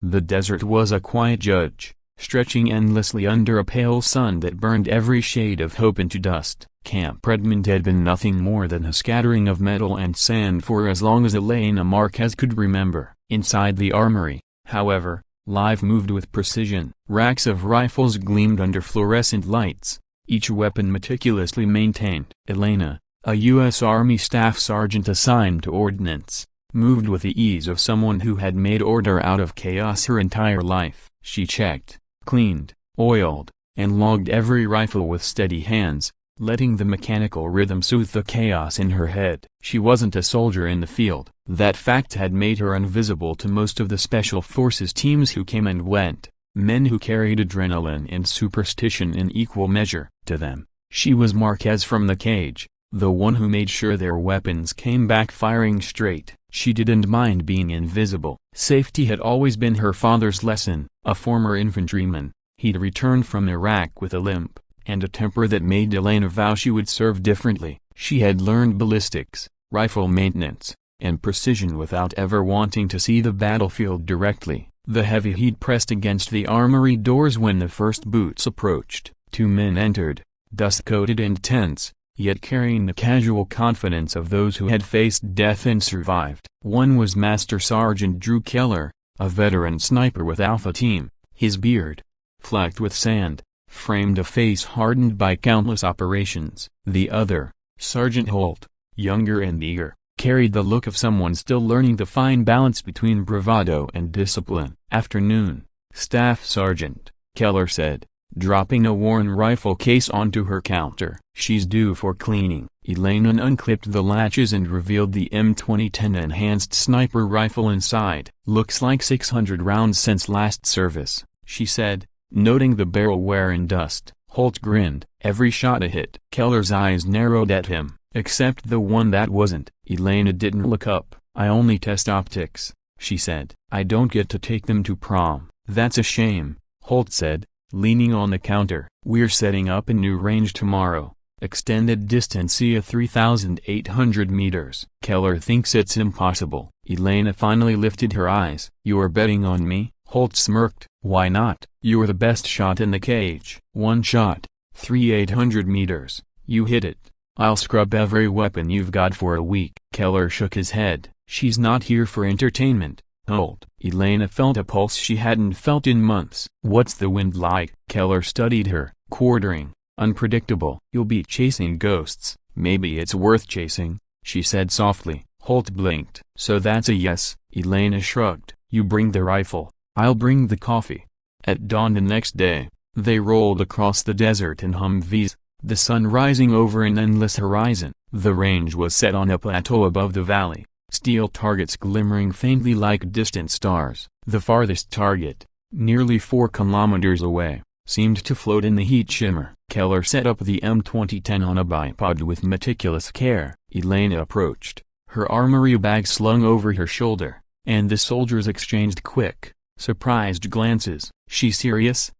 The desert was a quiet judge, stretching endlessly under a pale sun that burned every shade of hope into dust. Camp Redmond had been nothing more than a scattering of metal and sand for as long as Elena Marquez could remember. Inside the armory, however, life moved with precision. Racks of rifles gleamed under fluorescent lights, each weapon meticulously maintained. Elena, a U.S. Army staff sergeant assigned to ordnance, moved with the ease of someone who had made order out of chaos her entire life. She checked, cleaned, oiled, and logged every rifle with steady hands, letting the mechanical rhythm soothe the chaos in her head. She wasn't a soldier in the field. That fact had made her invisible to most of the special forces teams who came and went, men who carried adrenaline and superstition in equal measure. To them, she was Marquez from the cage, the one who made sure their weapons came back firing straight. She didn't mind being invisible. Safety had always been her father's lesson. A former infantryman, he'd returned from Iraq with a limp, and a temper that made Elena vow she would serve differently. She had learned ballistics, rifle maintenance, and precision without ever wanting to see the battlefield directly. The heavy heat pressed against the armory doors when the first boots approached. Two men entered, dust-coated and tense, yet carrying the casual confidence of those who had faced death and survived. One was Master Sergeant Drew Keller, a veteran sniper with Alpha Team. His beard, flecked with sand, framed a face hardened by countless operations. The other, Sergeant Holt, younger and eager, carried the look of someone still learning the fine balance between bravado and discipline. "Afternoon, Staff Sergeant," Keller said, dropping a worn rifle case onto her counter. "She's due for cleaning." Elena unclipped the latches and revealed the M2010 enhanced sniper rifle inside. "Looks like 600 rounds since last service," she said, noting the barrel wear and dust. Holt grinned. "Every shot a hit." Keller's eyes narrowed at him, except the one that wasn't. Elena didn't look up. "I only test optics," she said. "I don't get to take them to prom." "That's a shame," Holt said, leaning on the counter. "We're setting up a new range tomorrow, extended distance via 3,800 meters. Keller thinks it's impossible." Elena finally lifted her eyes. "You're betting on me?" Holt smirked. "Why not? You're the best shot in the cage." "One shot, 3,800 meters, you hit it. I'll scrub every weapon you've got for a week." Keller shook his head. "She's not here for entertainment, Holt." Elena felt a pulse she hadn't felt in months. "What's the wind like?" Keller studied her. "Quartering, unpredictable." "You'll be chasing ghosts." "Maybe it's worth chasing," she said softly. Holt blinked. "So that's a yes." Elena shrugged. "You bring the rifle. I'll bring the coffee." At dawn the next day, they rolled across the desert in Humvees, the sun rising over an endless horizon. The range was set on a plateau above the valley, steel targets glimmering faintly like distant stars. The farthest target, nearly 4 kilometers away, seemed to float in the heat shimmer. Keller set up the M2010 on a bipod with meticulous care. Elena approached, her armory bag slung over her shoulder, and the soldiers exchanged quick, surprised glances. "She serious?"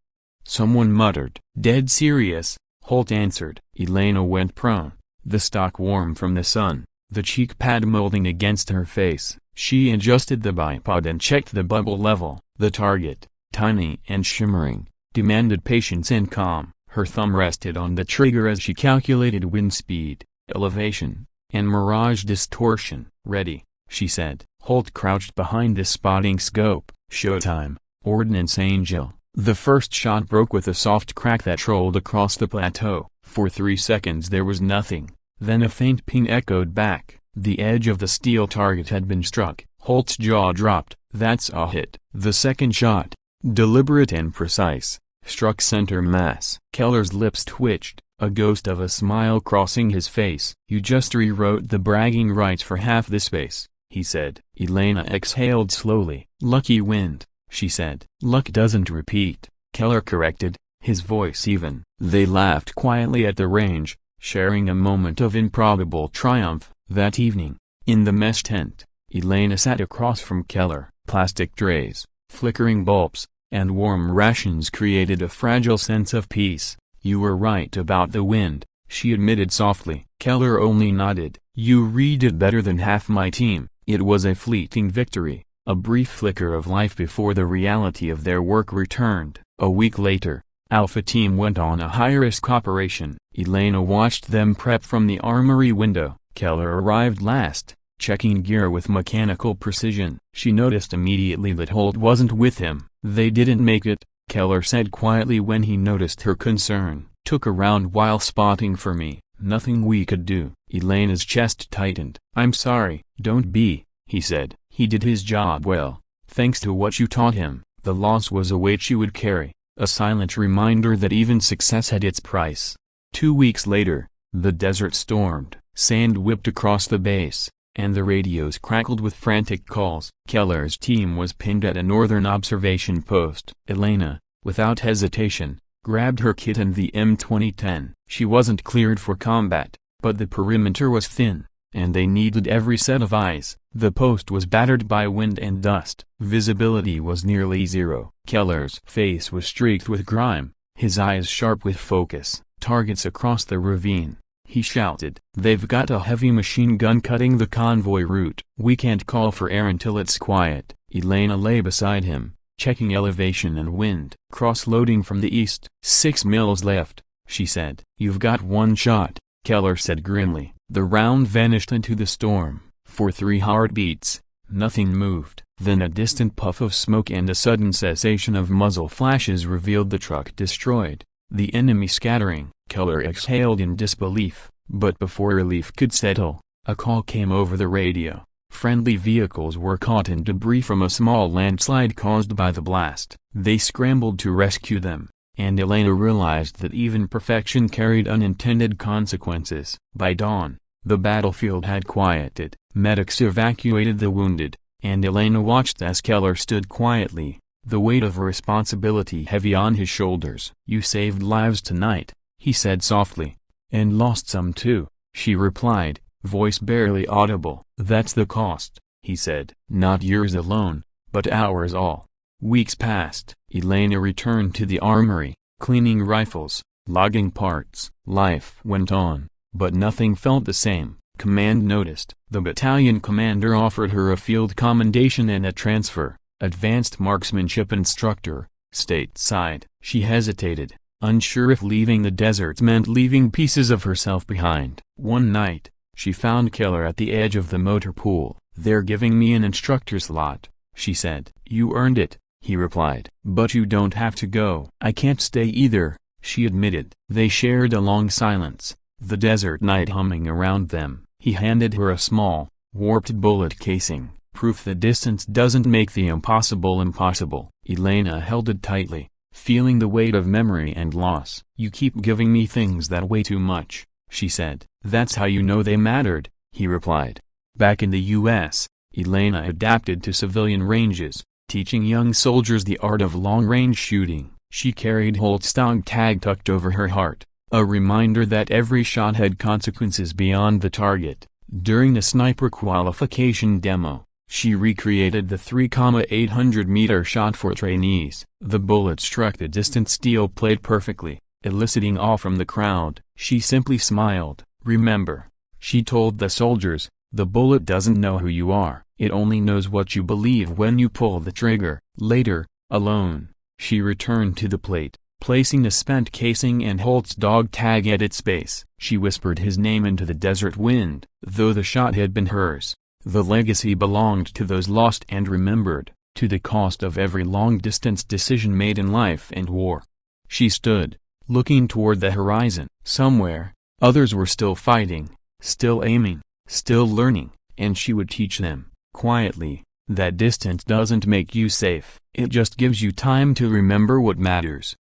someone muttered. "Dead serious," Holt answered. Elena went prone, the stock warm from the sun, the cheek pad molding against her face. She adjusted the bipod and checked the bubble level. The target, tiny and shimmering, demanded patience and calm. Her thumb rested on the trigger as she calculated wind speed, elevation, and mirage distortion. "Ready," she said. Holt crouched behind the spotting scope. "Showtime, Ordnance Angel." The first shot broke with a soft crack that rolled across the plateau. For 3 seconds there was nothing, then a faint ping echoed back. The edge of the steel target had been struck. Holt's jaw dropped. "That's a hit." The second shot, deliberate and precise, struck center mass. Keller's lips twitched, a ghost of a smile crossing his face. "You just rewrote the bragging rights for half the space," he said. Elena exhaled slowly. "Lucky wind," she said. "Luck doesn't repeat," Keller corrected, his voice even. They laughed quietly at the range, sharing a moment of improbable triumph. That evening, in the mess tent, Elena sat across from Keller. Plastic trays, flickering bulbs, and warm rations created a fragile sense of peace. "You were right about the wind," she admitted softly. Keller only nodded. "You read it better than half my team." It was a fleeting victory, a brief flicker of life before the reality of their work returned. A week later, Alpha Team went on a high-risk operation. Elena watched them prep from the armory window. Keller arrived last, checking gear with mechanical precision. She noticed immediately that Holt wasn't with him. "They didn't make it," Keller said quietly when he noticed her concern. "Took a round while spotting for me. Nothing we could do." Elena's chest tightened. "I'm sorry." "Don't be," he said. "He did his job well. Thanks to what you taught him." The loss was a weight she would carry, a silent reminder that even success had its price. 2 weeks later, the desert stormed, sand whipped across the base, and the radios crackled with frantic calls. Keller's team was pinned at a northern observation post. Elena, without hesitation, grabbed her kit and the M2010. She wasn't cleared for combat, but the perimeter was thin, and they needed every set of eyes. The post was battered by wind and dust. Visibility was nearly zero. Keller's face was streaked with grime, his eyes sharp with focus. "Targets across the ravine," he shouted. "They've got a heavy machine gun cutting the convoy route. We can't call for air until it's quiet." Elena lay beside him, checking elevation and wind. "Cross-loading from the east." 6 mils left," she said. "You've got one shot," Keller said grimly. The round vanished into the storm. For 3 heartbeats, nothing moved. Then a distant puff of smoke and a sudden cessation of muzzle flashes revealed the truck destroyed, the enemy scattering. Keller exhaled in disbelief, but before relief could settle, a call came over the radio. Friendly vehicles were caught in debris from a small landslide caused by the blast. They scrambled to rescue them, and Elena realized that even perfection carried unintended consequences. By dawn, the battlefield had quieted. Medics evacuated the wounded, and Elena watched as Keller stood quietly, the weight of responsibility heavy on his shoulders. "You saved lives tonight," he said softly. "And lost some too," she replied, voice barely audible. "That's the cost," he said. "Not yours alone, but ours all." Weeks passed. Elena returned to the armory, cleaning rifles, logging parts. Life went on, but nothing felt the same. Command noticed. The battalion commander offered her a field commendation and a transfer, advanced marksmanship instructor, stateside. She hesitated, unsure if leaving the desert meant leaving pieces of herself behind. One night, she found Keller at the edge of the motor pool. "They're giving me an instructor's lot," she said. "You earned it," he replied. "But you don't have to go." "I can't stay either," she admitted. They shared a long silence, the desert night humming around them. He handed her a small, warped bullet casing, proof that distance doesn't make the impossible impossible. Elena held it tightly, feeling the weight of memory and loss. "You keep giving me things that weigh too much," she said. "That's how you know they mattered," he replied. Back in the U.S., Elena adapted to civilian ranges, teaching young soldiers the art of long-range shooting. She carried Holt's dog tag tucked over her heart, a reminder that every shot had consequences beyond the target. During the sniper qualification demo, she recreated the 3,800-meter shot for trainees. The bullet struck the distant steel plate perfectly, eliciting awe from the crowd. She simply smiled. "Remember," she told the soldiers, "the bullet doesn't know who you are. It only knows what you believe when you pull the trigger." Later, alone, she returned to the plate, placing the spent casing and Holt's dog tag at its base. She whispered his name into the desert wind. Though the shot had been hers, the legacy belonged to those lost and remembered, to the cost of every long-distance decision made in life and war. She stood, looking toward the horizon. Somewhere, others were still fighting, still aiming, still learning, and she would teach them, quietly, that distance doesn't make you safe. It just gives you time to remember what matters.